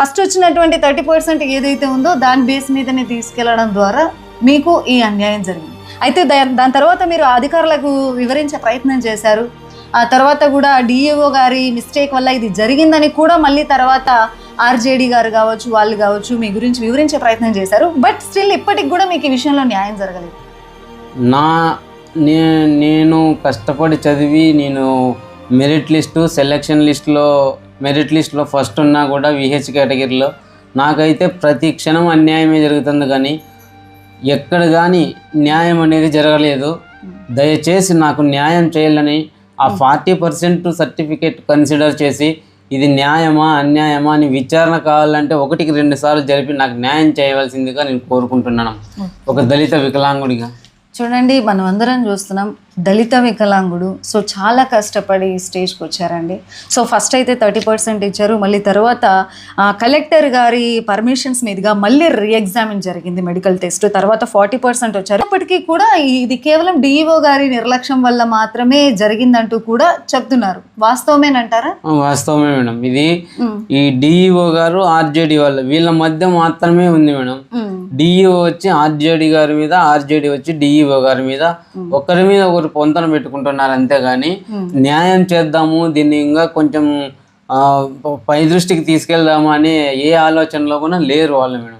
First వచ్చినటువంటి 30% ఏదైతే ఉందో దాని బేస్ మీదనే తీసుకెళ్లడం ద్వారా మీకు ఈ అన్యాయం జరిగింది. అయితే దాని తర్వాత మీరు అధికారులకు వివరించే ప్రయత్నం చేశారు. ఆ తర్వాత కూడా డిఈఓ గారి మిస్టేక్ వల్ల ఇది జరిగిందని కూడా మళ్ళీ తర్వాత ఆర్జేడీ గారు కావచ్చు, వాళ్ళు కావచ్చు మీ గురించి వివరించే ప్రయత్నం చేశారు. బట్ స్టిల్ ఇప్పటికి కూడా మీకు ఈ విషయంలో న్యాయం జరగలేదు. నేను కష్టపడి చదివి నేను మెరిట్ లిస్టు సెలక్షన్ మెరిట్ లిస్టులో ఫస్ట్ ఉన్నా కూడా విహెచ్ కేటగిరీలో నాకైతే ప్రతి క్షణం అన్యాయమే జరుగుతుంది, కానీ ఎక్కడ కానీ న్యాయం అనేది జరగలేదు. దయచేసి నాకు న్యాయం చేయాలని ఆ 40% సర్టిఫికేట్ కన్సిడర్ చేసి ఇది న్యాయమా అన్యాయమా అని విచారణ కావాలంటే 1కి 2 సార్లు జరిపి నాకు న్యాయం చేయవలసిందిగా నేను కోరుకుంటున్నాను ఒక దళిత వికలాంగుడిగా. చూడండి, మనం అందరం చూస్తున్నాం దళిత వికలాంగుడు. సో చాలా కష్టపడి ఈ స్టేజ్కి వచ్చారండి. సో ఫస్ట్ అయితే 30% ఇచ్చారు, మళ్ళీ తర్వాత కలెక్టర్ గారి పర్మిషన్స్ మీదుగా మళ్ళీ రీఎగ్జామిన్ జరిగింది మెడికల్ టెస్ట్, తర్వాత 40% వచ్చారు. ఇప్పటికీ కూడా ఇది కేవలం డిఈఓ గారి నిర్లక్ష్యం వల్ల మాత్రమే జరిగిందంటూ కూడా చెప్తున్నారు. వాస్తవమేనంటారా? వాస్తవమే మేడం. ఇది ఈ డిఈఓ గారు ఆర్జేడీ వీళ్ళ మధ్య మాత్రమే ఉంది మేడం. డిఈఓ వచ్చి ఆర్జేడీ గారి మీద, ఆర్జేడీ వచ్చి డిఈఓ గారి మీద ఒకరి మీద ఒకరు పొంతన పెట్టుకుంటున్నారు, అంతేగాని న్యాయం చేద్దాము దీన్ని ఇంకా కొంచెం పై దృష్టికి తీసుకెళ్దాము అనే ఏ ఆలోచనలో కూడా లేరు వాళ్ళు మేడం.